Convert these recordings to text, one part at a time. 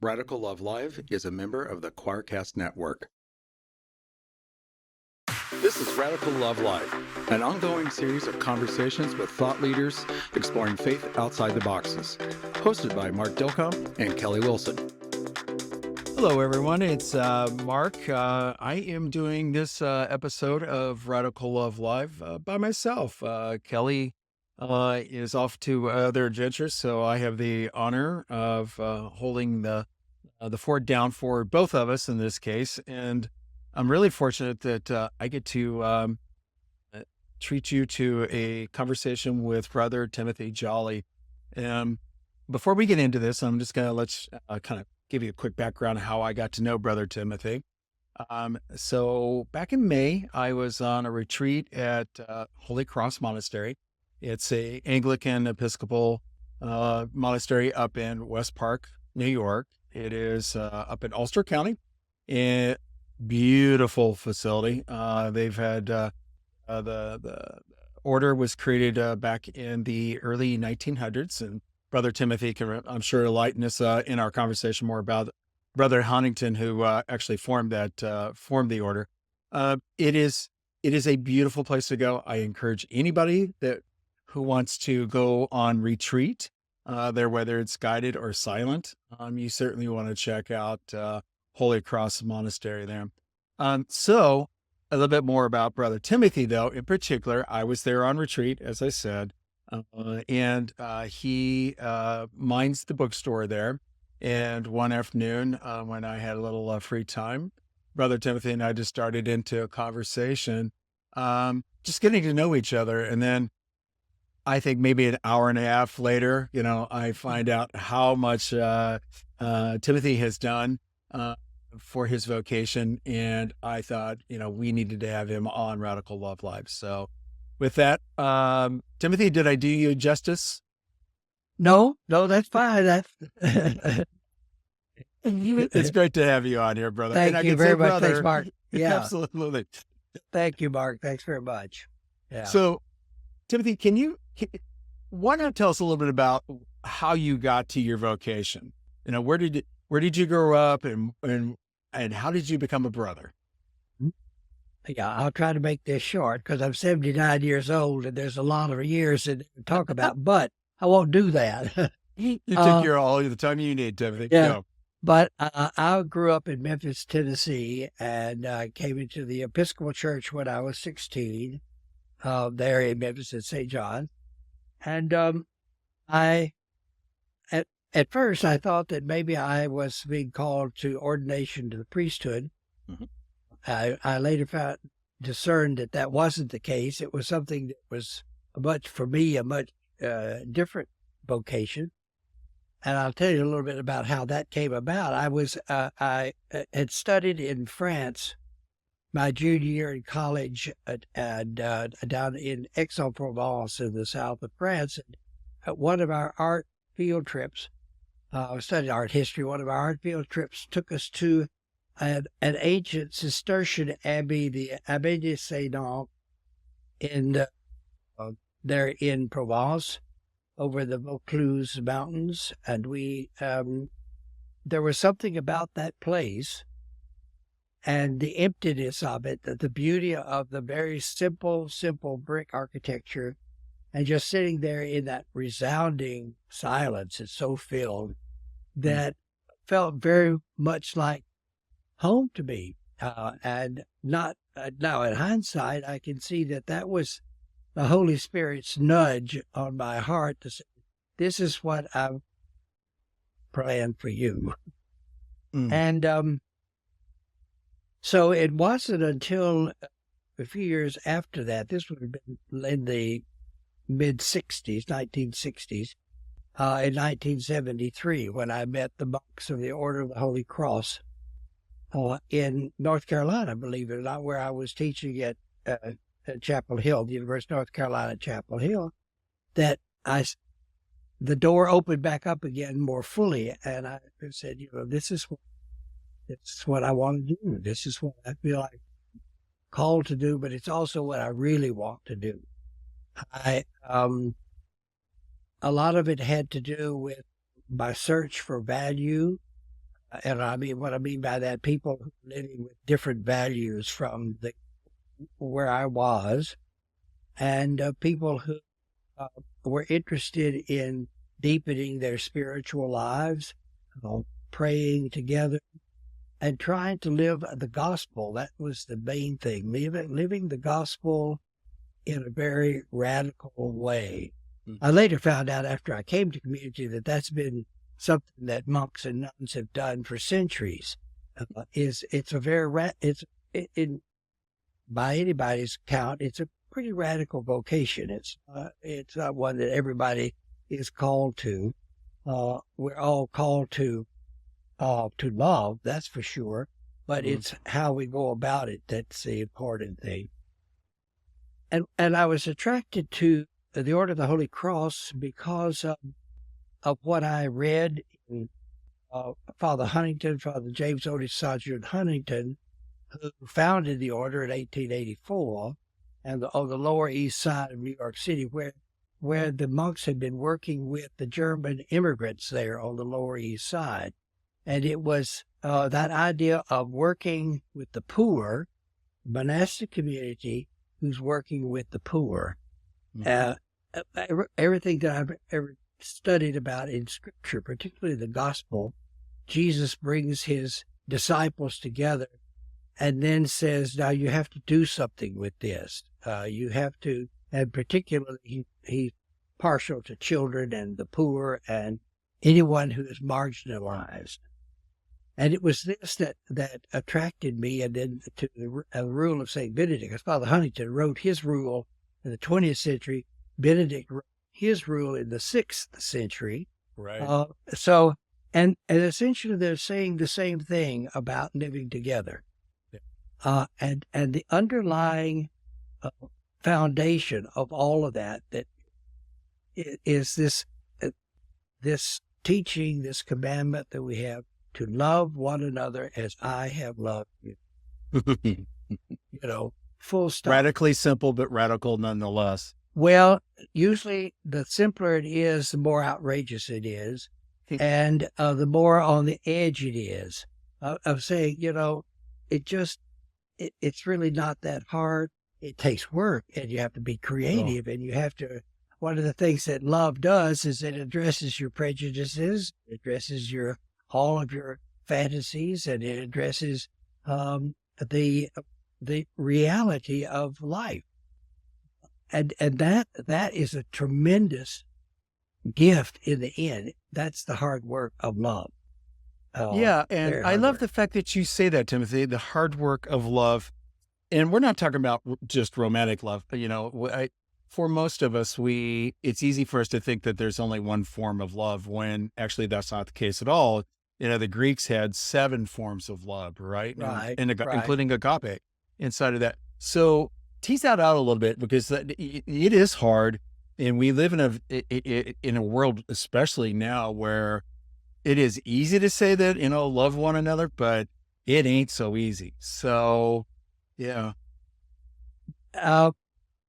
Radical Love Live is a member of the Choircast Network. This is Radical Love Live, an ongoing series of conversations with thought leaders exploring faith outside the boxes, hosted by Mark Dilcomb and Kelly Wilson. Hello, everyone. It's Mark. I am doing this episode of Radical Love Live by myself. Kelly is off to other adventures, so I have the honor of holding the fort down for both of us in this case. And I'm really fortunate that I get to treat you to a conversation with Brother Timothy Jolley. Before we get into this, I'm just going to let kind of give you a quick background on how I got to know Brother Timothy. So back in May, I was on a retreat at Holy Cross Monastery. It's a Anglican Episcopal monastery up in West Park, New York. It is up in Ulster County. Beautiful facility. They've had the order was created back in the early 1900s, and Brother Timothy can, I'm sure, enlighten us in our conversation more about Brother Huntington, who actually formed the order. It is a beautiful place to go. I encourage anybody who wants to go on retreat there, whether it's guided or silent. You certainly want to check out Holy Cross Monastery there. So a little bit more about Brother Timothy, though. In particular, I was there on retreat, as I said. And he minds the bookstore there. And one afternoon, when I had a little free time, Brother Timothy and I just started into a conversation, just getting to know each other. And then I think maybe an hour and a half later, I find out how much Timothy has done for his vocation. And I thought, we needed to have him on Radical Love Live. So with that, Timothy, did I do you justice? No, that's fine. It's great to have you on here, brother. Thank you very much. Thanks, Mark. Yeah, absolutely. Thank you, Mark. Thanks very much. Yeah. So, Timothy, why not tell us a little bit about how you got to your vocation? Where did you grow up, and how did you become a brother? Yeah, I'll try to make this short because I'm 79 years old and there's a lot of years to talk about, but I won't do that. You take your all the time you need, Timothy. Yeah. Go. But I grew up in Memphis, Tennessee, and came into the Episcopal Church when I was 16, there in Memphis at St. John. And at first I thought that maybe I was being called to ordination to the priesthood. Mm-hmm. I later discerned that wasn't the case. It was something that was a much different vocation. And I'll tell you a little bit about how that came about. I had studied in France my junior year in college down in Aix-en-Provence in the south of France. And at one of our art field trips, I studied art history. One of our art field trips took us to an ancient Cistercian abbey, the Abbey de Sédan, there in Provence, over the Vaucluse Mountains. And there was something about that place and the emptiness of it, the beauty of the very simple brick architecture, and just sitting there in that resounding silence, it's so filled, that felt very much like home to me. And not now in hindsight, I can see that was the Holy Spirit's nudge on my heart to say, this is what I've planned for you. And so it wasn't until a few years after that, this would have been in the mid-60s, 1960s, in 1973, when I met the monks of the Order of the Holy Cross in North Carolina, believe it or not, where I was teaching at Chapel Hill, the University of North Carolina, Chapel Hill, that the door opened back up again more fully. And I said, this is what I want to do. This is what I feel like called to do, but it's also what I really want to do. A lot of it had to do with my search for value, And I mean, what I mean by that, people living with different values from where I was, and people who were interested in deepening their spiritual lives, praying together, and trying to live the gospel. That was the main thing, living the gospel in a very radical way. I later found out after I came to community that that's been something that monks and nuns have done for centuries. It's a very by anybody's count, it's a pretty radical vocation. It's not one that everybody is called to. We're all called to love, that's for sure. But it's how we go about it that's the important thing. And I was attracted to the Order of the Holy Cross because of what I read in Father James Otis Sargent Huntington, who founded the order in 1884, and on the Lower East Side of New York City, where the monks had been working with the German immigrants there on the Lower East Side. And it was that idea of working with the poor, monastic community who's working with the poor. Everything that I've ever studied about in Scripture, particularly the Gospel, Jesus brings his disciples together and then says, now you have to do something with this. You have to, and particularly he's partial to children and the poor and anyone who is marginalized. And it was this that attracted me, and then to the rule of St. Benedict. As Father Huntington wrote his rule in the 20th century, Benedict wrote his rule in the 6th century. Right. And essentially they're saying the same thing about living together. And the underlying foundation of all of that is this teaching, this commandment that we have to love one another as I have loved you. Full stop. Radically simple, but radical nonetheless. Well, usually the simpler it is, the more outrageous it is, and the more on the edge it is of saying, it's really not that hard. It takes work, and you have to be creative, and you have to. One of the things that love does is it addresses your prejudices, it addresses all of your fantasies, and it addresses the reality of life. And that is a tremendous gift in the end. That's the hard work of love. Yeah, and I love the fact that you say that, Timothy, the hard work of love. And we're not talking about just romantic love. For most of us, it's easy for us to think that there's only one form of love when actually that's not the case at all. The Greeks had 7 forms of love, right? Right, including agape inside of that. So tease that out a little bit, because it is hard. And we live in a world, especially now, where it is easy to say that, love one another, but it ain't so easy. So, yeah.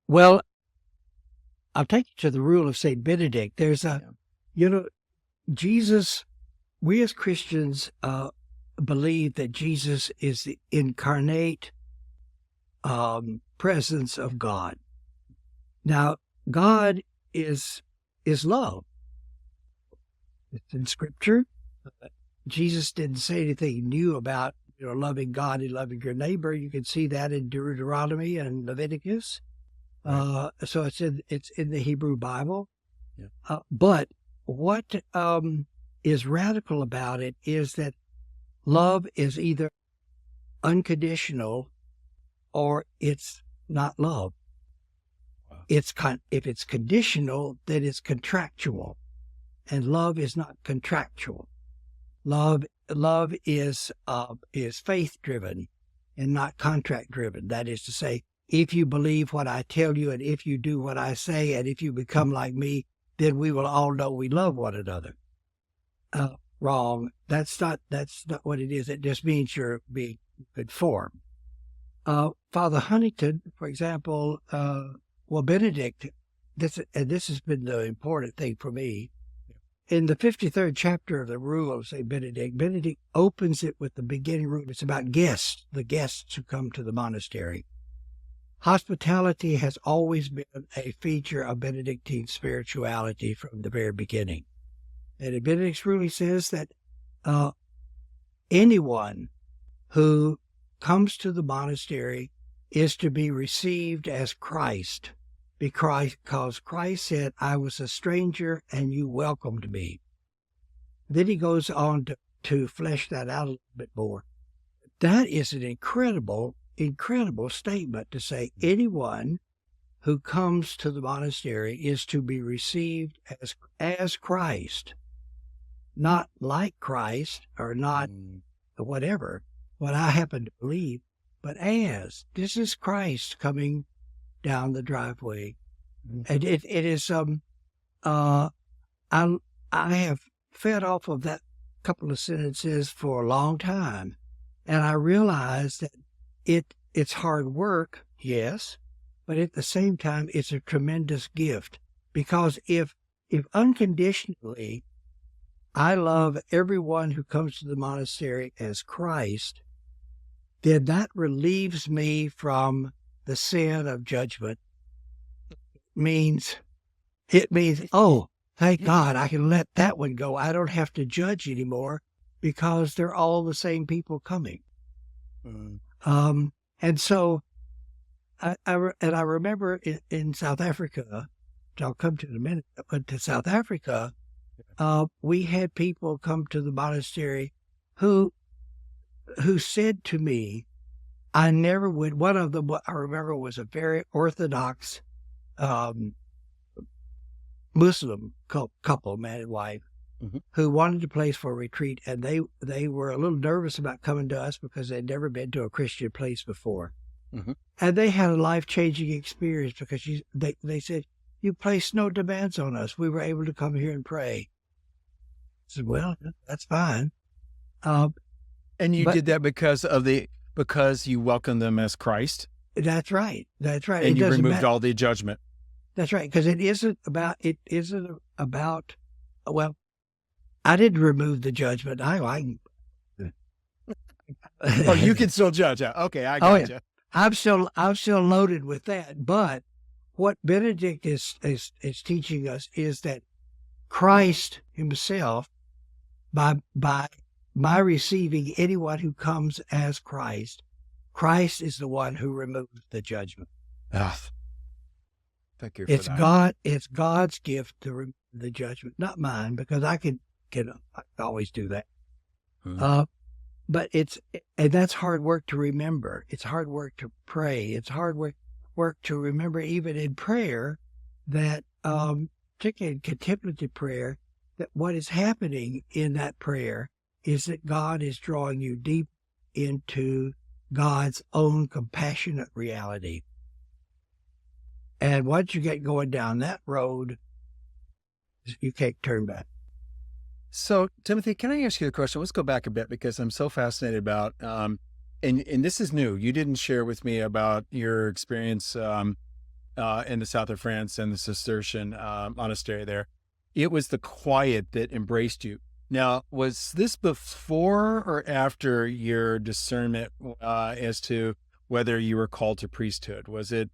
Well, I'll take you to the rule of St. Benedict. There's Jesus, we as Christians believe that Jesus is the incarnate presence of God. Now, God is love. It's in Scripture. Jesus didn't say anything new about loving God and loving your neighbor. You can see that in Deuteronomy and Leviticus. Right. So it's in the Hebrew Bible. Yeah. But what is radical about it is that love is either unconditional or it's not love. Wow. If it's conditional, then it's contractual, and love is not contractual. Love is faith driven and not contract driven. That is to say, if you believe what I tell you, and if you do what I say, and if you become like me, then we will all know we love one another. Wrong. That's not what it is. It just means you're being conformed. Father Huntington, for example, Benedict, this has been the important thing for me, in the 53rd chapter of the Rule of St. Benedict, Benedict opens it with the beginning rule. It's about guests, the guests who come to the monastery. Hospitality has always been a feature of Benedictine spirituality from the very beginning. And in Benedict's rule, he says that anyone who comes to the monastery is to be received as Christ, because Christ said, I was a stranger and you welcomed me. Then he goes on to flesh that out a little bit more. That is an incredible statement to say anyone who comes to the monastery is to be received as Christ, not like Christ or not whatever, what I happen to believe, but as this is Christ coming down the driveway. And it is I have fed off of that couple of sentences for a long time, and I realized that it's hard work, yes, but at the same time it's a tremendous gift, because if unconditionally I love everyone who comes to the monastery as Christ, then that relieves me from the sin of judgment. It means, oh, thank God, I can let that one go. I don't have to judge anymore because they're all the same people coming. And so I remember in South Africa, which I'll come to in a minute, but to South Africa, we had people come to the monastery who said to me, I never would. One of them, I remember, was a very Orthodox Muslim couple, man and wife, who wanted a place for a retreat, and they were a little nervous about coming to us because they'd never been to a Christian place before. And they had a life-changing experience because they said, you placed no demands on us. We were able to come here and pray. I said, well, that's fine. And you did that because you welcomed them as Christ? That's right. That's right. And you removed all the judgment. That's right. Because it isn't about, well, I didn't remove the judgment. I Oh, you can still judge. Okay, I got you. I'm still loaded with that. But what Benedict is teaching us is that Christ himself, by receiving anyone who comes as Christ is the one who removes the judgment. Thank you for that. It's God's gift to remove the judgment, not mine, because I can always do that. But and that's hard work to remember. It's hard work to pray. It's hard work to remember, even in prayer, that particularly in contemplative prayer, that what is happening in that prayer is that God is drawing you deep into God's own compassionate reality. And once you get going down that road, you can't turn back. So, Timothy, can I ask you a question? Let's go back a bit, because I'm so fascinated about, and this is new. You didn't share with me about your experience in the south of France and the Cistercian monastery there. It was the quiet that embraced you. Now, was this before or after your discernment as to whether you were called to priesthood? Was it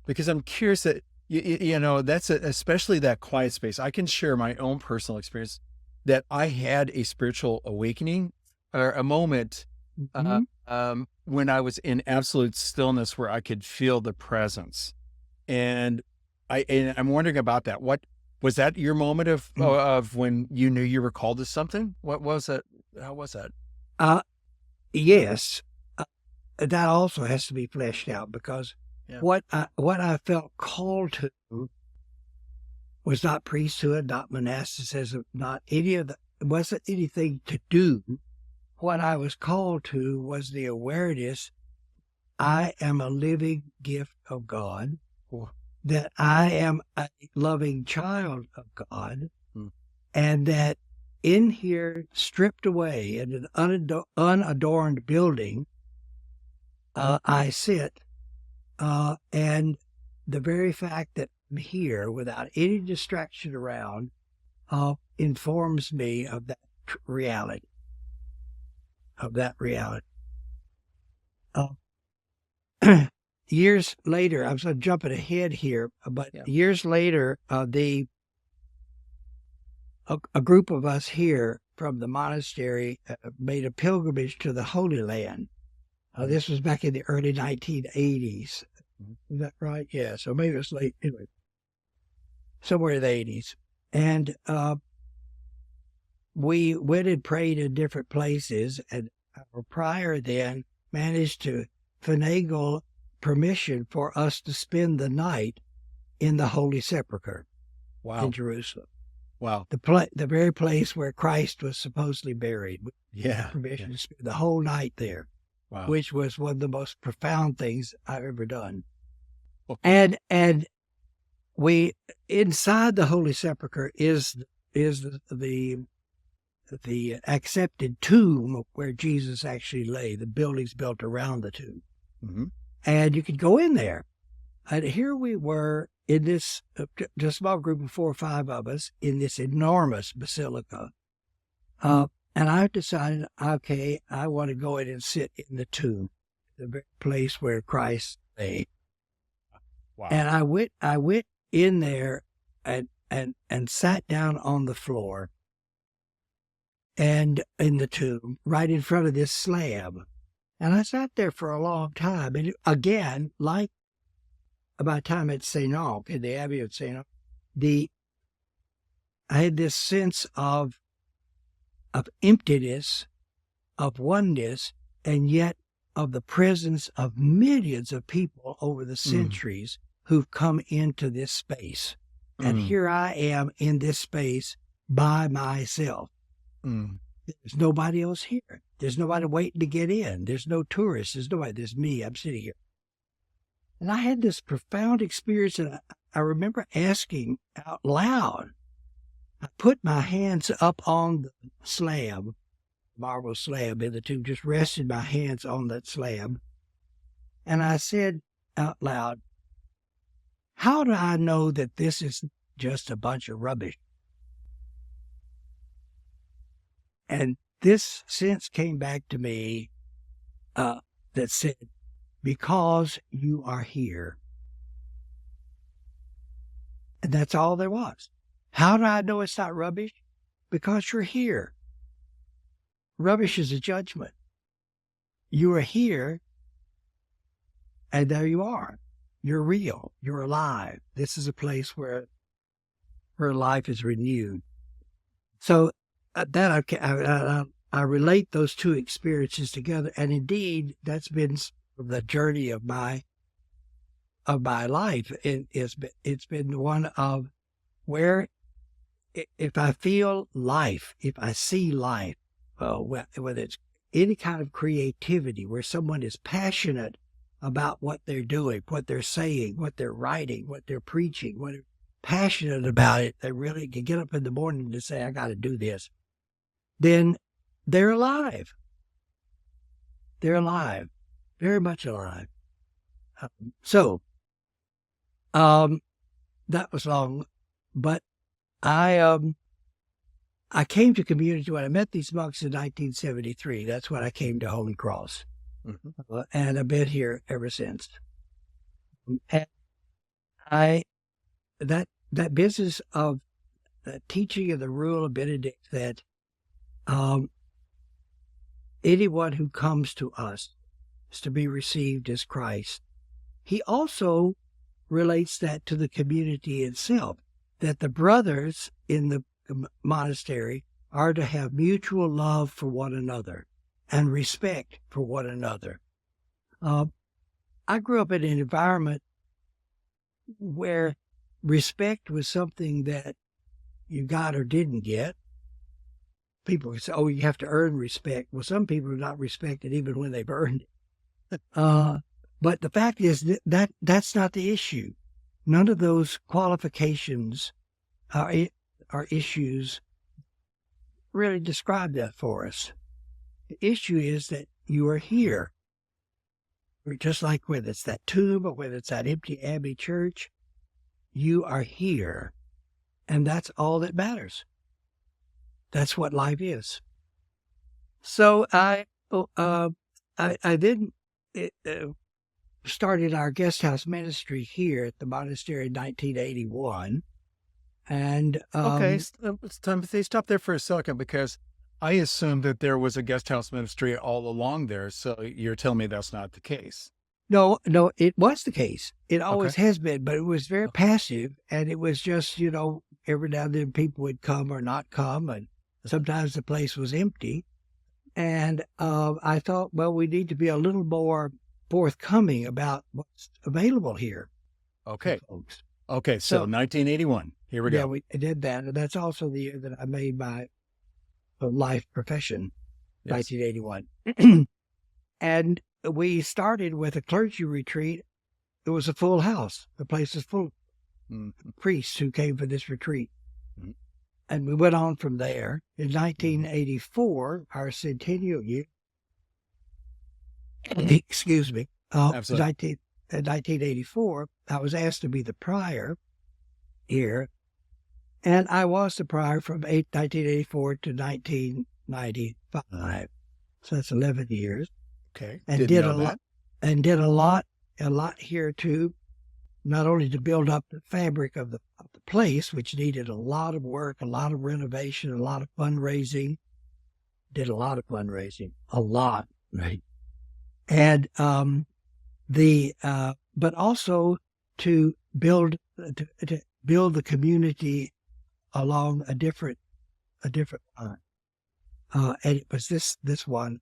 because I'm curious that, you know, that's especially that quiet space. I can share my own personal experience that I had a spiritual awakening or a moment when I was in absolute stillness where I could feel the presence. And I'm wondering about that. What was that your moment of when you knew you were called to something? What was it? How was that? Yes, that also has to be fleshed out, because what I felt called to was not priesthood, not monasticism, not any of the. It wasn't anything to do. What I was called to was the awareness I am a living gift of God, that I am a loving child of God, and that in here, stripped away in an unadorned building, I sit, and the very fact that I'm here without any distraction around, informs me of that reality. Uh, years later, I'm sort of jumping ahead here, but years later, a group of us here from the monastery made a pilgrimage to the Holy Land. This was back in the early 1980s. Is that right? Yeah, so maybe it was late. Anyway, somewhere in the 80s. And we went and prayed in different places, and our prior then managed to finagle permission for us to spend the night in the Holy Sepulchre in Jerusalem. Wow. The very place where Christ was supposedly buried. Yeah. Permission to spend the whole night there. Wow. Which was one of the most profound things I've ever done. Okay. And we, inside the Holy Sepulchre is the accepted tomb where Jesus actually lay. The buildings built around the tomb. Mm-hmm. And you could go in there. And here we were in this, just a small group of 4 or 5 of us in this enormous basilica. And I decided, okay, I want to go in and sit in the tomb, the very place where Christ lay. Wow. And I went in there and sat down on the floor and in the tomb, right in front of this slab. And I sat there for a long time. And again, like about time at St. Aug, in the Abbey of St. Aug, I had this sense of emptiness, of oneness, and yet of the presence of millions of people over the centuries who've come into this space. And here I am in this space by myself. There's nobody else here. There's nobody waiting to get in. There's no tourists. There's nobody. There's me. I'm sitting here. And I had this profound experience, and I remember asking out loud. I put my hands up on the slab, marble slab in the tomb, just rested my hands on that slab. And I said out loud, how do I know that this is just a bunch of rubbish? And this sense came back to me that said, because you are here. And that's all there was. How do I know it's not rubbish? Because you're here. Rubbish is a judgment. You are here, and there you are. You're real. You're alive. This is a place where life is renewed. So that I relate those two experiences together, and indeed, that's been the journey of my life. It's been one of where, if I feel life, if I see life, whether it's any kind of creativity, where someone is passionate about what they're doing, what they're saying, what they're writing, what they're preaching, what they're passionate about it, they really can get up in the morning and say, I got to do this, then they're alive. They're alive, very much alive. So that was long, but I came to community when I met these monks in 1973. That's when I came to Holy Cross. And I've been here ever since. And that business of the teaching of the rule of Benedict, that anyone who comes to us is to be received as Christ. He also relates that to the community itself, that the brothers in the monastery are to have mutual love for one another and respect for one another. I grew up in an environment where respect was something that you got or didn't get. People would say, oh, you have to earn respect. Well, some people are not respected even when they've earned it. But the fact is that's not the issue. None of those qualifications are issues really describe that for us. The issue is that you are here. Just like whether it's that tomb or whether it's that empty Abbey church, you are here. And that's all that matters. That's what life is. So I then started our guest house ministry here at the monastery in 1981. And Okay, Timothy, stop there for a second, because I assumed that there was a guest house ministry all along there. So you're telling me that's not the case. no, it was the case. It always Okay. has been, but it was very passive, and it was just, every now and then people would come or not come, and sometimes the place was empty. And I thought, well, we need to be a little more forthcoming about what's available here, Okay. folks. Okay. So 1981. Here we go. Yeah, we did that. And that's also the year that I made my life profession, Yes. 1981. And we started with a clergy retreat. It was a full house. The place was full of priests who came for this retreat. Mhm. And we went on from there. In 1984, our centennial year, excuse me, Absolutely. 1984, I was asked to be the prior here. And I was the prior from 1984 to 1995. So that's 11 years. Okay. And Didn't did know a that. lot, and did a lot here too. Not only to build up the fabric of the place, which needed a lot of work, a lot of renovation, a lot of fundraising. Did a lot of fundraising, a lot, right? And but also to build the community along a different line. And it was this one,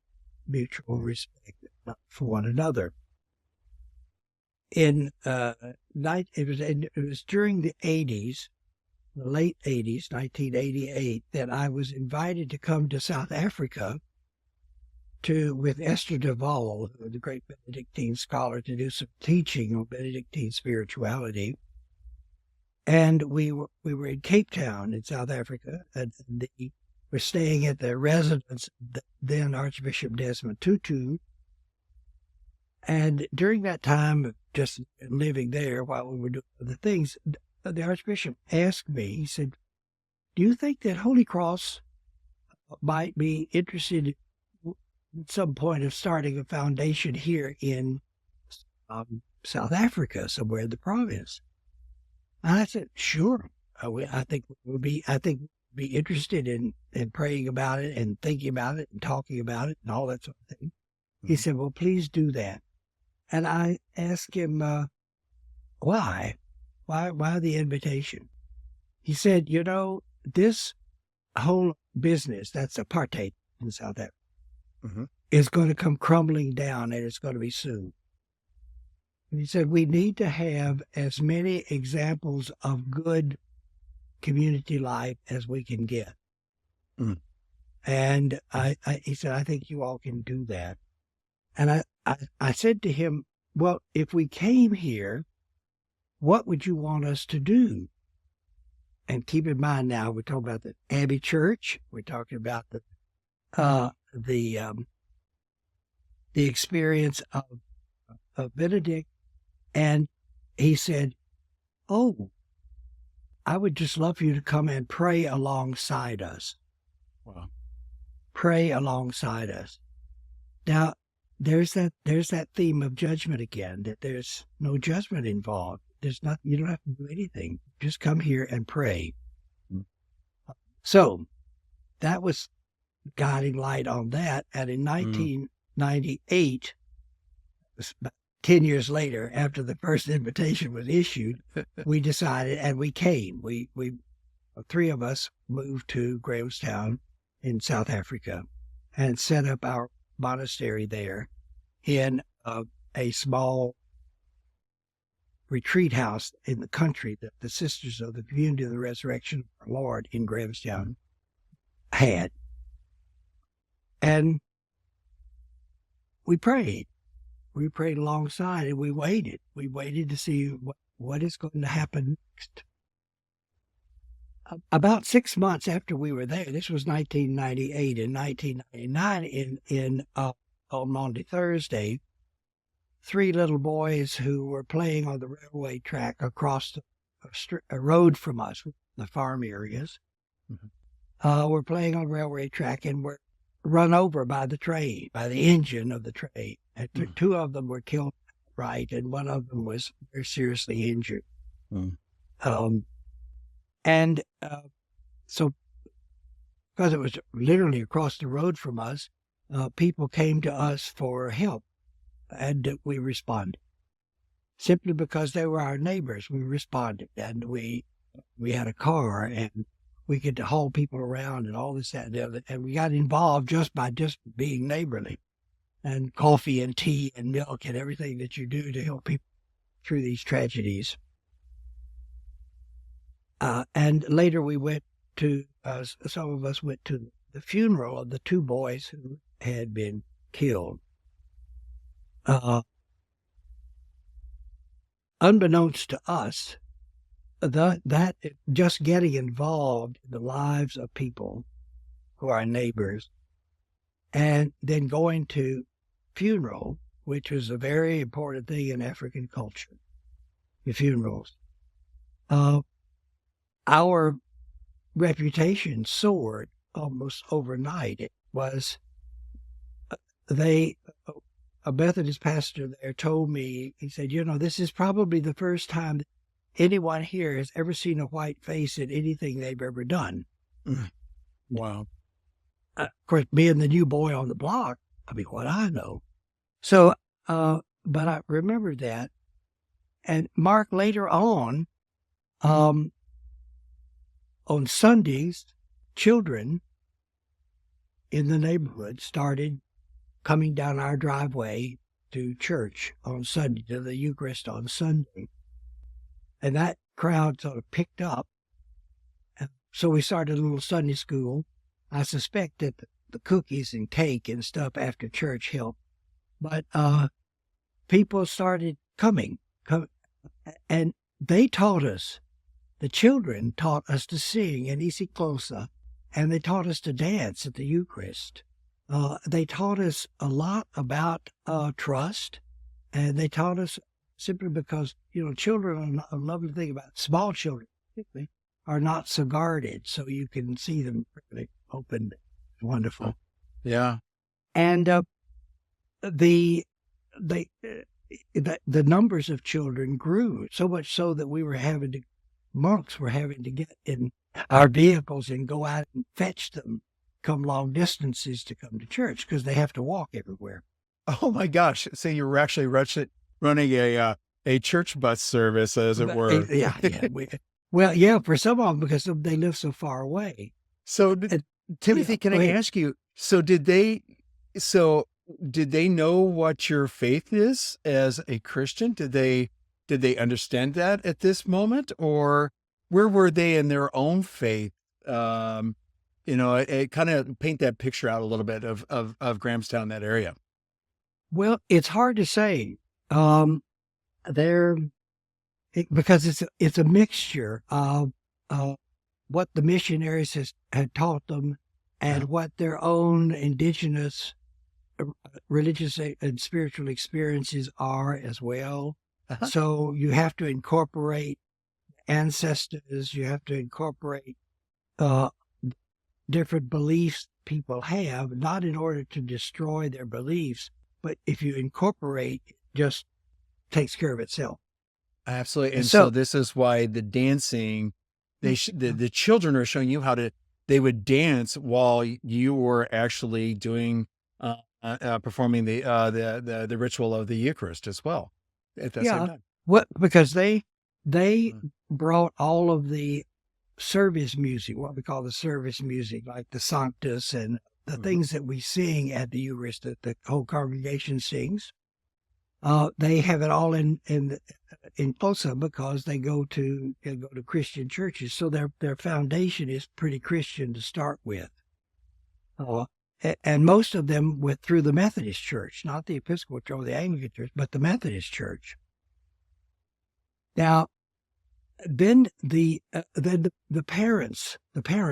mutual respect for one another. It was during the 80s, the late 80s, 1988, that I was invited to come to South Africa with Esther Duval, the great Benedictine scholar, to do some teaching on Benedictine spirituality. And we were in Cape Town in South Africa, and we're staying at the residence of then Archbishop Desmond Tutu. And during that time of just living there while we were doing other things, the Archbishop asked me, he said, do you think that Holy Cross might be interested at some point of starting a foundation here in South Africa, somewhere in the province? And I said, sure. I think we'd be interested in praying about it and thinking about it and talking about it and all that sort of thing. Mm-hmm. He said, well, please do that. And I asked him, why? Why the invitation? He said, this whole business, that's apartheid in South Africa, mm-hmm. is going to come crumbling down, and it's going to be soon. And he said, we need to have as many examples of good community life as we can get. Mm. And he said, I think you all can do that. And I said to him, well, if we came here, what would you want us to do? And keep in mind now, we're talking about the Abbey Church. We're talking about the experience of Benedict. And he said, oh, I would just love for you to come and pray alongside us. Wow. Pray alongside us. Now, there's that theme of judgment again, that there's no judgment involved. You don't have to do anything. Just come here and pray. So that was guiding light on that. And in 1998, about 10 years later, after the first invitation was issued, we decided, and we came. We three of us moved to Grahamstown in South Africa and set up our monastery there in a small retreat house in the country that the Sisters of the Community of the Resurrection of our Lord in Grahamstown had. And we prayed. We prayed alongside, and we waited. We waited to see what is going to happen next. About 6 months after we were there, this was 1998. In 1999, on Maundy Thursday, 3 little boys who were playing on the railway track across a road from us, the farm areas, mm-hmm. were playing on a railway track and were run over by the train, by the engine of the train. And two of them were killed right, and one of them was very seriously injured. Mm. And so, because it was literally across the road from us, people came to us for help, and we responded. Simply because they were our neighbors, we responded, and we had a car, and we could haul people around and all this, that, and the other. And we got involved just by being neighborly, and coffee and tea and milk and everything that you do to help people through these tragedies. And later we went to, some of us went to the funeral of the two boys who had been killed. Unbeknownst to us, that just getting involved in the lives of people who are neighbors, and then going to funeral, which was a very important thing in African culture, the funerals. Our reputation soared almost overnight. It was, a Methodist pastor there told me, he said, this is probably the first time that anyone here has ever seen a white face in anything they've ever done. Wow. Of course, being the new boy on the block, what I know. So, but I remember that. And Mark, later on Sundays, children in the neighborhood started coming down our driveway to church on Sunday, to the Eucharist on Sunday. And that crowd sort of picked up. And so we started a little Sunday school. I suspect that the cookies and cake and stuff after church helped. But people started coming. And they taught us, the children taught us to sing in Isi Closa, and they taught us to dance at the Eucharist. They taught us a lot about trust, and they taught us simply because, children are not, a lovely thing about small children, particularly, are not so guarded, so you can see them really open. Wonderful. Yeah. And the numbers of children grew, so much so that monks were having to get in our vehicles and go out and fetch them, come long distances to come to church because they have to walk everywhere. Oh my gosh. So you were actually running a church bus service, as it were. Yeah. Yeah. For some of them, because they live so far away. So Timothy, can I ask you, did they know what your faith is as a Christian? Did they understand that at this moment, or where were they in their own faith? It kind of paint that picture out a little bit of Grahamstown, that area. Well, it's hard to say. Because it's a mixture of what the missionaries had taught them and what their own indigenous religious and spiritual experiences are as well. Uh-huh. So you have to incorporate ancestors, you have to incorporate different beliefs people have, not in order to destroy their beliefs, but if you incorporate, it just takes care of itself. Absolutely. And so this is why the dancing, the children are showing you they would dance while you were actually doing, performing the ritual of the Eucharist as well at that same time. Because they brought all of the service music, what we call the service music, like the Sanctus and the things that we sing at the Eucharist that the whole congregation sings. They have it all in Closa because they go to Christian churches, so their foundation is pretty Christian to start with. And most of them went through the Methodist Church, not the Episcopal Church or the Anglican Church, but the Methodist Church. Now, then the parents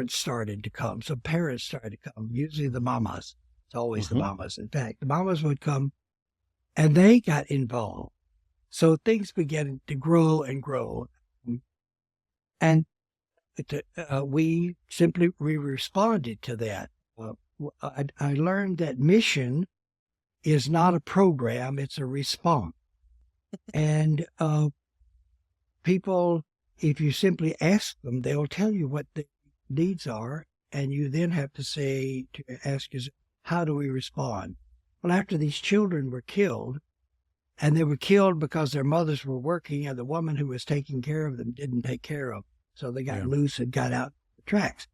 started to come. So parents started to come. Usually the mamas. It's always the mamas. In fact, the mamas would come, and they got involved. So things began to grow and grow. And we responded to that. I learned that mission is not a program; it's a response. And people, if you simply ask them, they'll tell you what the needs are, and you then have to ask yourself, how do we respond? Well, after these children were killed, and they were killed because their mothers were working, and the woman who was taking care of them didn't take care of them, so they got loose and got out the tracks.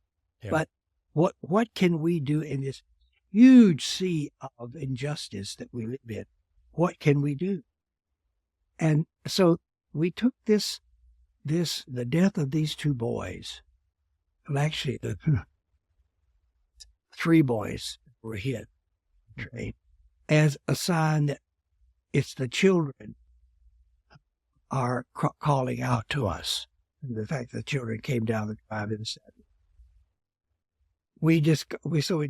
Yeah. But what can we do in this huge sea of injustice that we live in? What can we do? And so we took the death of these two boys, well, actually the 3 boys were hit, as a sign that it's the children are calling out to us. And the fact that the children came down the drive and said, we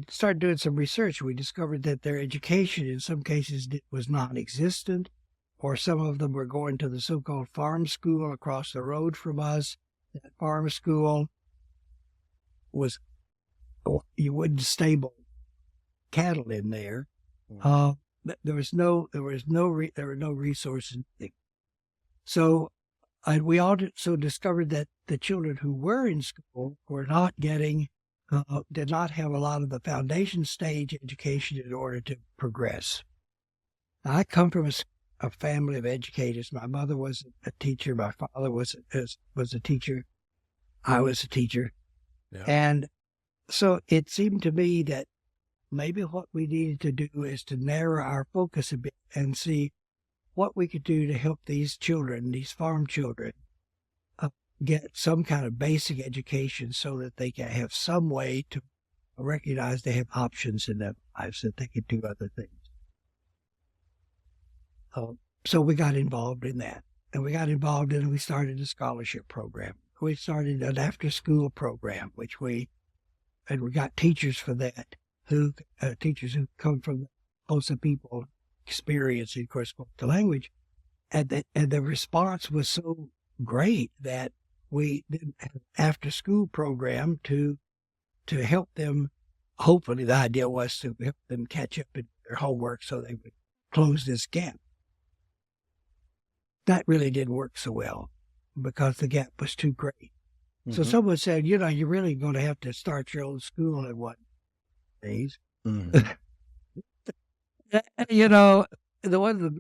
started doing some research. We discovered that their education in some cases was non-existent, or some of them were going to the so-called farm school across the road from us. That farm school was, you wouldn't stable cattle in there. There were no resources. So we also discovered that the children who were in school were not getting, did not have a lot of the foundation stage education in order to progress. I come from a family of educators. My mother was a teacher. My father was a teacher. I was a teacher. Yeah. And so it seemed to me that maybe what we needed to do is to narrow our focus a bit and see what we could do to help these children, these farm children, get some kind of basic education so that they can have some way to recognize they have options in their lives, that they can do other things. So we got involved in that. And we started a scholarship program. We started an after-school program, and we got teachers for that, teachers who come from lots of people experiencing, of course, the language. And the response was so great that we did an after-school program to help them. Hopefully, the idea was to help them catch up in their homework so they would close this gap. That really didn't work so well because the gap was too great. Mm-hmm. So someone said, you're really going to have to start your own school in 1 days. Mm-hmm.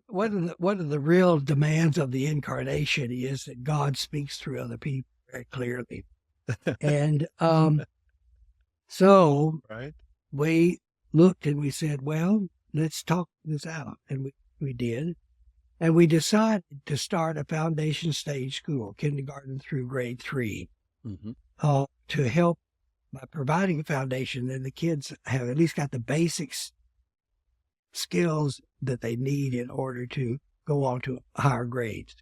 One of the real demands of the incarnation is that God speaks through other people very clearly. And so we looked and we said, well, let's talk this out. And we did. And we decided to start a foundation stage school, kindergarten through grade 3, to help by providing a foundation. Then the kids have at least got the basics skills that they need in order to go on to higher grades.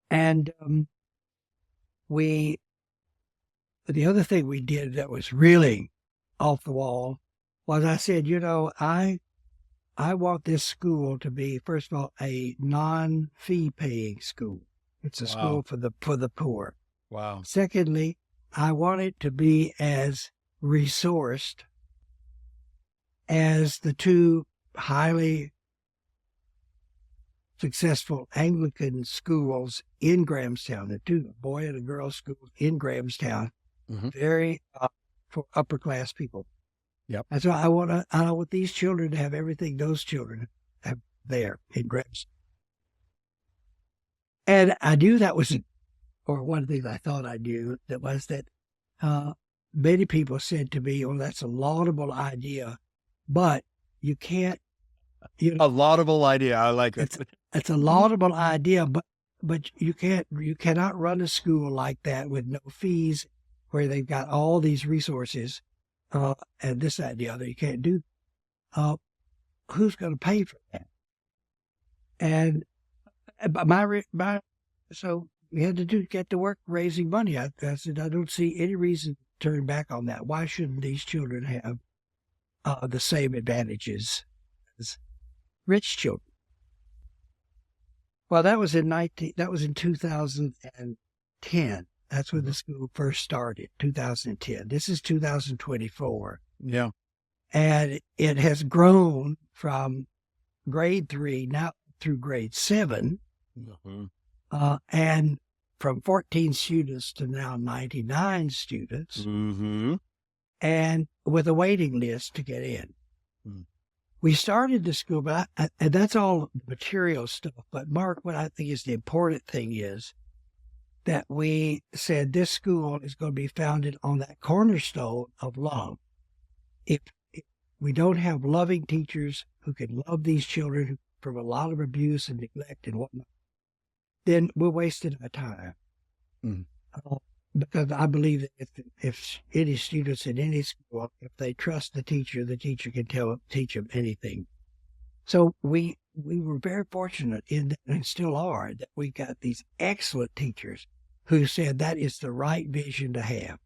And the other thing we did that was really off the wall was I said, I want this school to be, first of all, a non-fee paying school. It's a school for the poor. Wow. Secondly, I want it to be as resourced as the 2 highly successful Anglican schools in Grahamstown, the 2, a boy and a girl schools in Grahamstown, very for upper class people. Yep. And so I want these children to have everything those children have there in Grahamstown. And I knew that was, or one of the things I thought I knew, that was that many people said to me, "Oh, that's a laudable idea, but you can't." A laudable idea. I like it. It's a laudable idea, but you cannot run a school like that with no fees, where they've got all these resources, and this, that, and the other. You can't do. Who's going to pay for that? And so we had to get to work raising money. I said, I don't see any reason to turn back on that. Why shouldn't these children have the same advantages as rich children? Well, that was in 2010, That's when the school first started, 2010. This is 2024. Yeah. And it has grown from grade 3 now through grade 7, and from 14 students to now 99 students, and with a waiting list to get in. We started the school, and that's all material stuff. But Mark, what I think is the important thing is that we said this school is going to be founded on that cornerstone of love. If we don't have loving teachers who can love these children from a lot of abuse and neglect and whatnot, then we're wasting our time. Because I believe that if any students in any school, if they trust the teacher can teach them anything. So we were very fortunate in that, and still are, that we got these excellent teachers who said that is the right vision to have.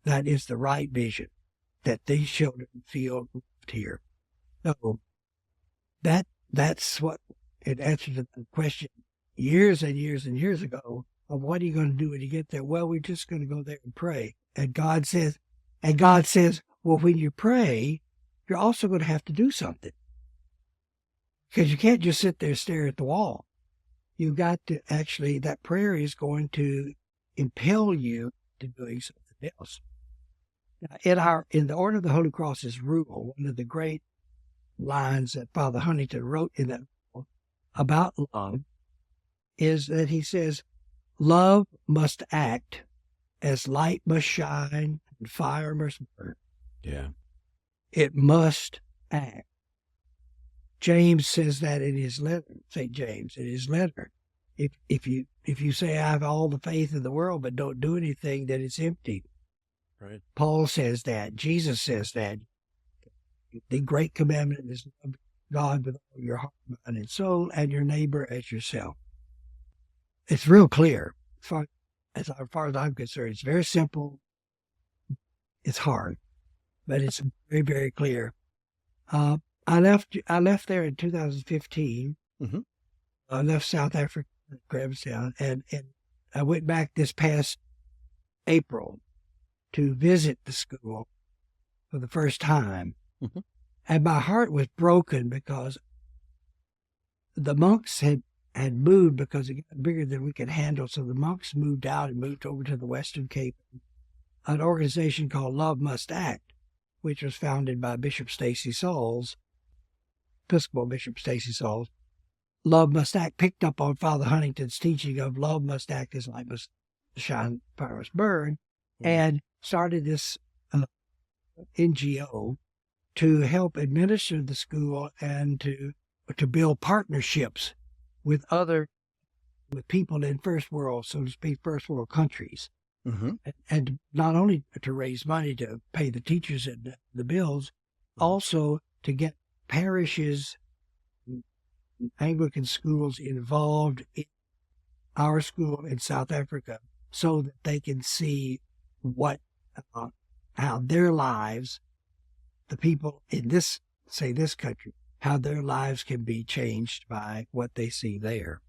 That is the right vision, that these children feel loved here. So that's what it answered the question years and years and years ago of what are you going to do when you get there? Well, we're just going to go there and pray. And God says, well, when you pray, you're also going to have to do something. Because you can't just sit there and stare at the wall. You got to actually, that prayer is going to impel you to doing something else. Now, in the Order of the Holy Cross's rule, one of the great lines that Father Huntington wrote in that rule about love is that he says, love must act as light must shine and fire must burn. Yeah. It must act. James says that in his letter, St. James, in his letter. If you say I have all the faith in the world but don't do anything, then it's empty. Right. Paul says that. Jesus says that. The great commandment is love God with all your heart, mind, and soul, and your neighbor as yourself. It's real clear. As far as I'm concerned, it's very simple. It's hard, but it's very, very clear. I left there in 2015. I left South Africa, Grahamstown, and I went back this past April to visit the school for the first time. And my heart was broken because the monks had moved because it got bigger than we could handle. So the monks moved out and moved over to the Western Cape. An organization called Love Must Act, which was founded by Bishop Stacy Sauls, Episcopal Bishop Stacy Sauls. Love Must Act picked up on Father Huntington's teaching of love must act as light must shine, fire must burn, and started this NGO to help administer the school and to build partnerships with people in first world, so to speak, first world countries. And not only to raise money to pay the teachers and the bills, also to get parishes, Anglican schools involved in our school in South Africa so that they can see how their lives, the people in this country, how their lives can be changed by what they see there.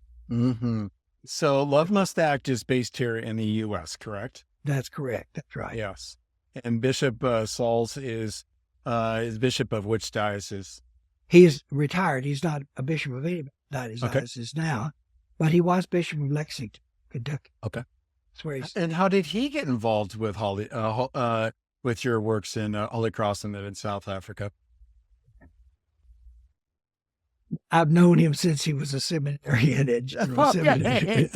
So Love Must Act is based here in the U.S., correct? That's correct. That's right. Yes. And Bishop Sauls is bishop of which diocese? He's retired. He's not a bishop of any diocese now, but he was bishop of Lexington, Kentucky. Okay. That's where he's. And how did he get involved with with your works in Holy Cross and then in South Africa? I've known him since he was a seminarian at General Seminary.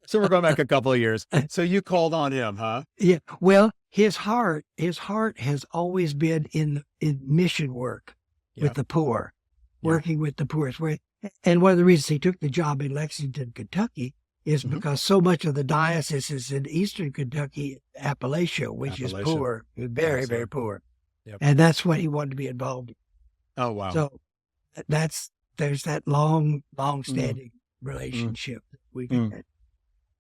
So we're going back a couple of years. So you called on him, huh? Yeah. Well, his heart has always been in mission work with the poor, working with the poor. And one of the reasons he took the job in Lexington, Kentucky, is because so much of the diocese is in eastern Kentucky, Appalachia, which is poor, very, very poor. Yep. And that's what he wanted to be involved in. Oh, wow. So there's that long-standing relationship that we get.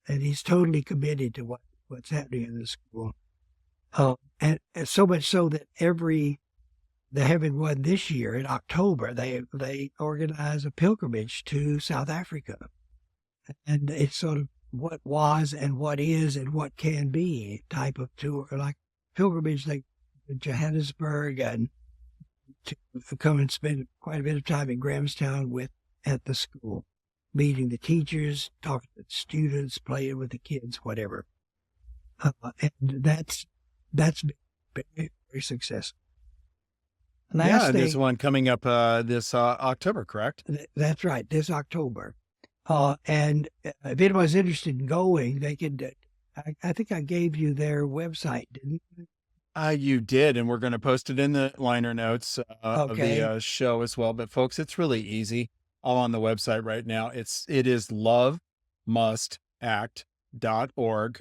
And he's totally committed to what's happening in the school. And so much so that they're having one this year in October, they organize a pilgrimage to South Africa. And it's sort of what was and what is and what can be type of tour, like pilgrimage, like Johannesburg, and to come and spend quite a bit of time in Grahamstown at the school, meeting the teachers, talking to the students, playing with the kids, whatever. And that's been very, very successful. Last thing, there's one coming up this October, correct? That's right, this October. And if anyone's interested in going, they could. I think I gave you their website, didn't I? You did, and we're going to post it in the liner notes of the show as well. But folks, it's really easy. All on the website right now. It is lovemustact.org.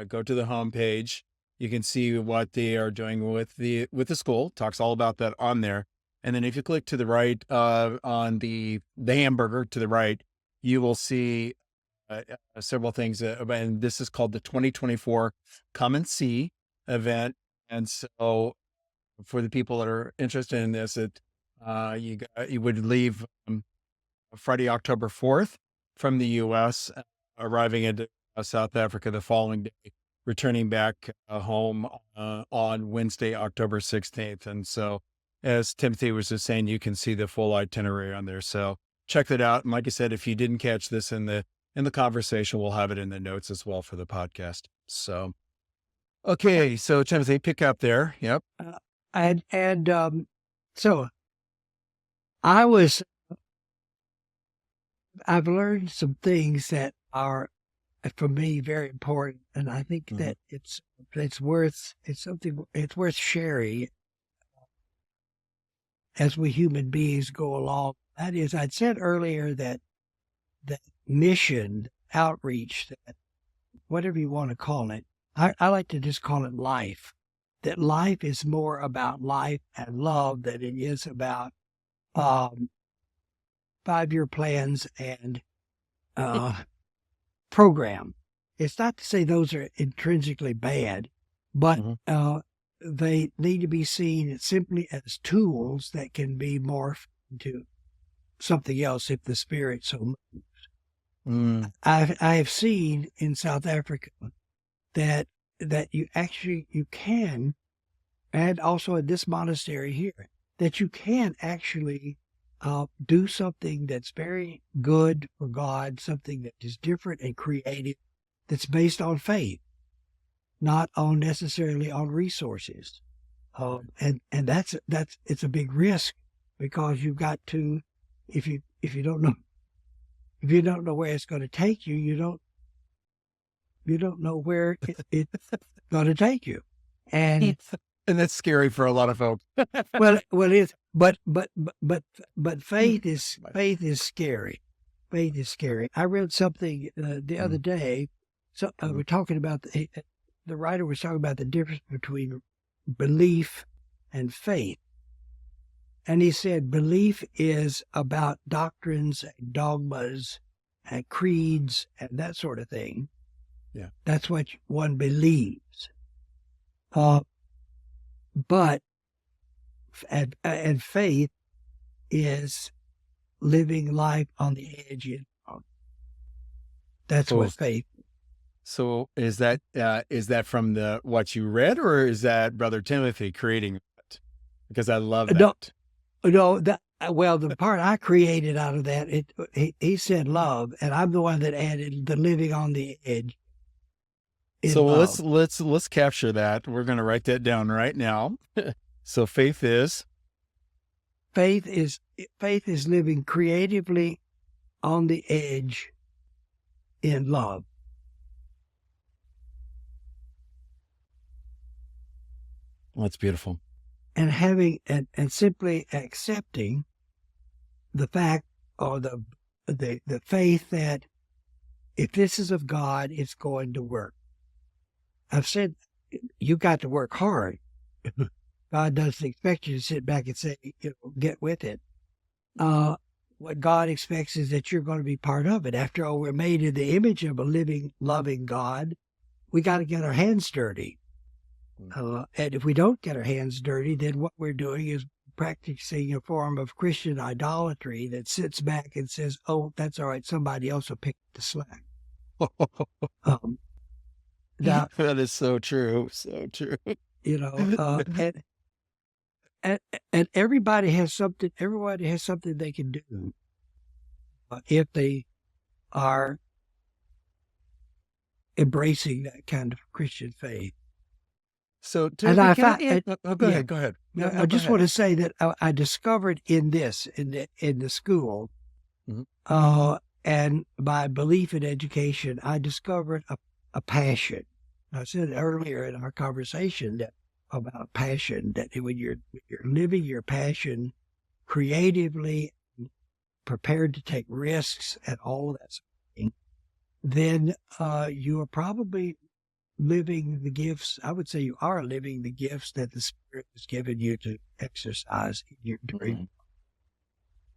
Go to the homepage. You can see what they are doing with the school. Talks all about that on there. And then if you click to the right on the hamburger to the right, you will see several things. And this is called the 2024 Come and See event. And so for the people that are interested in this, you would leave Friday, October 4th from the U.S., arriving in South Africa the following day, returning back home on Wednesday, October 16th. And so, as Timothy was just saying, you can see the full itinerary on there. So check that out. And like I said, if you didn't catch this in the conversation, we'll have it in the notes as well for the podcast. So, okay. So Timothy, pick up there. Yep. So I've learned some things that are, for me, very important, and I think that it's worth sharing as we human beings go along. That is, I'd said earlier that mission, outreach, that whatever you want to call it, I like to just call it life. That life is more about life and love than it is about 5-year plans and program. It's not to say those are intrinsically bad, but they need to be seen simply as tools that can be morphed into something else if the spirit so moves. I have seen in South Africa that you can, and also in this monastery here, that you can actually do something that's very good for God, something that is different and creative, that's based on faith, not on necessarily on resources. And that's it's a big risk, because you've got to, if you don't know where it's going to take you, you don't know where it's going to take you, and that's scary for a lot of folks. well, it's but faith is scary. Faith is scary. I read something the other day. So we're talking about the writer was talking about the difference between belief and faith, and he said belief is about doctrines, dogmas, and creeds, and that sort of thing. Yeah, that's what one believes. But faith is living life on the edge. That's what faith. So is that from what you read, or is that Brother Timothy creating it? Because I love that. No, the part I created out of that, he said love, and I'm the one that added the living on the edge. So let's capture that. We're going to write that down right now. So faith is living creatively on the edge in love. That's beautiful. And having and simply accepting the fact, or the faith that if this is of God, it's going to work. I've said you got to work hard. God doesn't expect you to sit back and say, get with it. What God expects is that you're going to be part of it. After all, we're made in the image of a living, loving God. We got to get our hands dirty. And if we don't get our hands dirty, then what we're doing is practicing a form of Christian idolatry that sits back and says, oh, that's all right, somebody else will pick the slack. Um, now, That is so true. So true. you know, and, and everybody has something. Everybody has something they can do if they are embracing that kind of Christian faith. So, And Timothy, I can I find, add, oh, go yeah, ahead. Go ahead. no, No, I go just ahead. want to say that I discovered in the school, Mhm. and my belief in education, I discovered a passion. I said earlier in our conversation that about passion, that when you're living your passion creatively, prepared to take risks and all of that sort of thing, then you are probably living the gifts. I would say you are living the gifts that the Spirit has given you to exercise in your dream.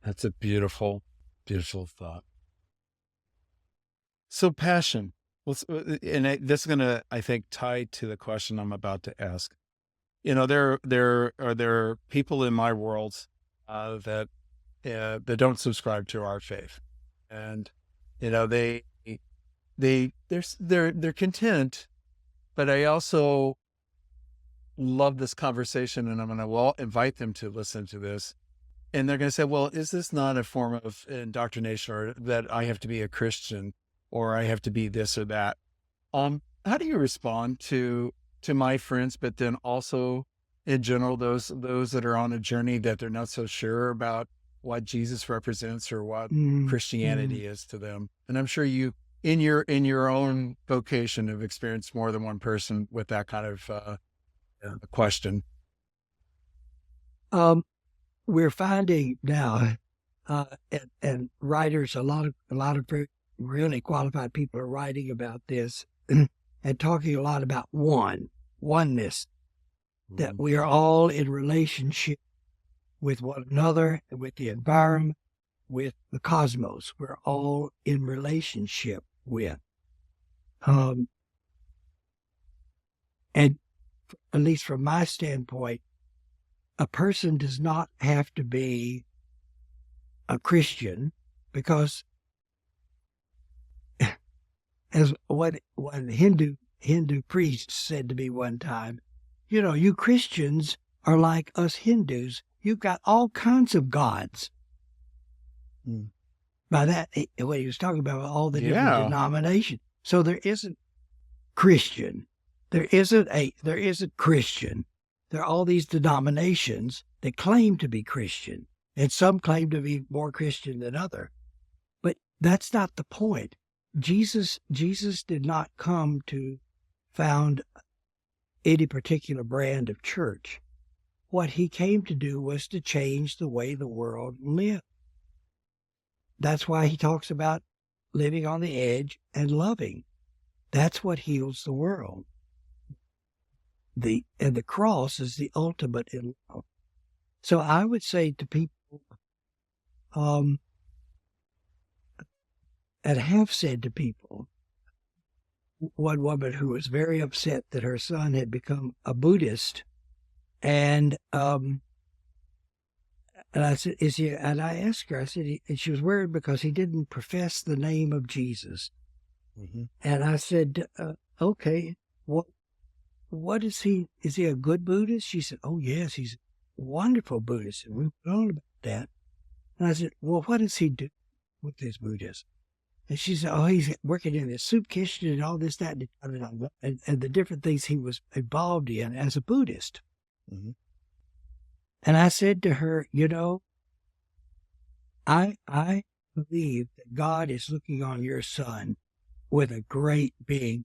That's a beautiful, beautiful thought. So passion. This is going to, I think, tie to the question I'm about to ask. You know, there are people in my world that don't subscribe to our faith, and you know they're content. But I also love this conversation, and I'm going to invite them to listen to this. And they're going to say, well, is this not a form of indoctrination, or that I have to be a Christian, or I have to be this or that? How do you respond to my friends, but then also in general, those that are on a journey that they're not so sure about what Jesus represents or what Christianity is to them? And I'm sure you, in your own vocation, have experienced more than one person with that kind of question. We're finding now, and writers, a lot of really qualified people are writing about this and talking a lot about oneness, that we are all in relationship with one another, with the environment, with the cosmos. We're all in relationship with. And at least from my standpoint, a person does not have to be a Christian, because as one Hindu priest said to me one time, you know, you Christians are like us Hindus. You've got all kinds of gods. By that, what he was talking about, all the different denominations. So there isn't Christian. There isn't Christian. There are all these denominations that claim to be Christian, and some claim to be more Christian than other. But that's not the point. Jesus did not come to found any particular brand of church. What he came to do was to change the way the world lived. That's why he talks about living on the edge and loving. That's what heals the world. And the cross is the ultimate in love. So I would say to people, and have said to people, one woman who was very upset that her son had become a Buddhist, and I said, "Is he?" And I asked her, I said, and she was worried because he didn't profess the name of Jesus. And I said, "Okay, what is he? Is he a good Buddhist?" She said, "Oh yes, he's a wonderful Buddhist." And we went on about that. And I said, "Well, what does he do with his Buddhism?" And she said, "Oh, he's working in the soup kitchen and all this, that, and the different things he was involved in as a Buddhist." And I said to her, "You know, I believe that God is looking on your son with a great big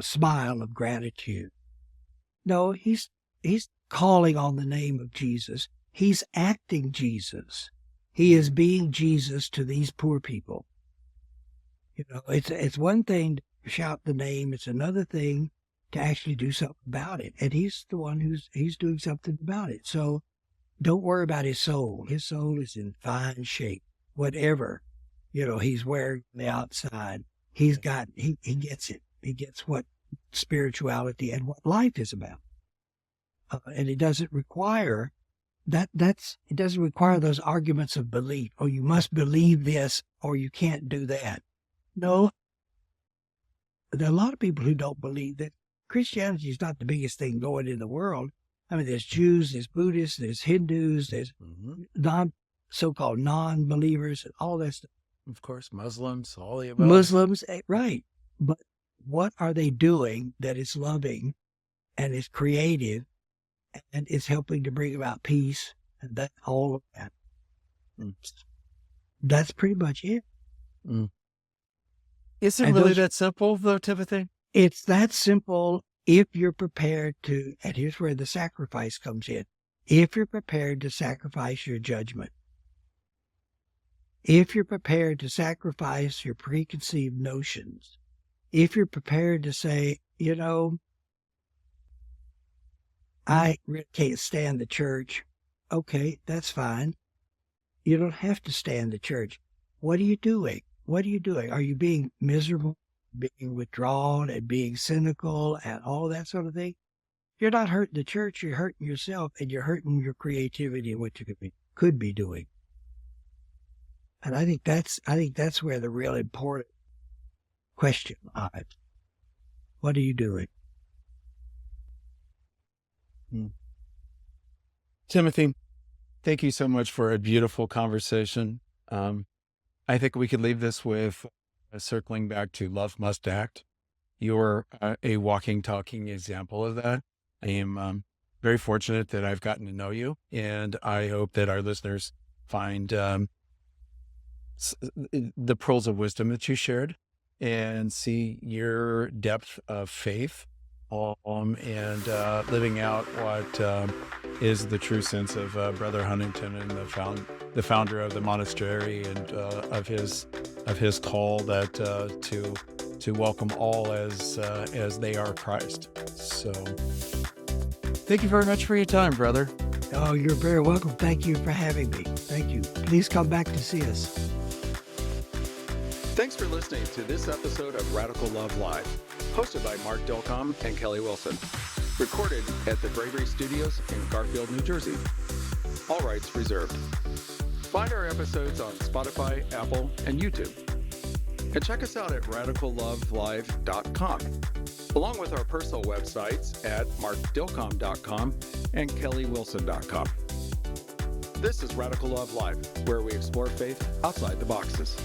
smile of gratitude. No, he's calling on the name of Jesus. He's acting Jesus. He is being Jesus to these poor people. You know, it's one thing to shout the name. It's another thing to actually do something about it. And he's the one he's doing something about it. So don't worry about his soul. His soul is in fine shape. Whatever, you know, he's wearing on the outside, he gets it. He gets what spirituality and what life is about. And it doesn't require it doesn't require those arguments of belief. Oh, you must believe this or you can't do that. No, there are a lot of people who don't believe that Christianity is not the biggest thing going in the world. I mean, there's Jews, there's Buddhists, there's Hindus, there's so-called non-believers, and all that stuff. Of course, Muslims, all the above. Muslims, right. But what are they doing that is loving and is creative and is helping to bring about peace and that all of that? That's pretty much it. Is it And really those- that simple, though, Timothy? It's that simple if you're prepared to, and here's where the sacrifice comes in. If you're prepared to sacrifice your judgment, if you're prepared to sacrifice your preconceived notions, if you're prepared to say, you know, I really can't stand the church, okay, that's fine. You don't have to stand the church. What are you doing? What are you doing? Are you being miserable, being withdrawn, and being cynical, and all that sort of thing? You're not hurting the church. You're hurting yourself, and you're hurting your creativity and what you could be doing. And I think that's where the real important question lies. What are you doing? Timothy, thank you so much for a beautiful conversation. I think we could leave this with circling back to love must act. You're a walking, talking example of that. I am very fortunate that I've gotten to know you, and I hope that our listeners find the pearls of wisdom that you shared and see your depth of faith and living out what is the true sense of Brother Huntington and the founder of the monastery and of his call that to welcome all as they are Christ. So thank you very much for your time, brother. Oh, you're very welcome. Thank you for having me. Thank you. Please come back to see us. Thanks for listening to this episode of Radical Love Live, hosted by Mark Delcom and Kelly Wilson. Recorded at the Bravery Studios in Garfield, New Jersey. All rights reserved. Find our episodes on Spotify, Apple, and YouTube. And check us out at radicallovelive.com, along with our personal websites at markdilcom.com and kellywilson.com. This is Radical Love Live, where we explore faith outside the boxes.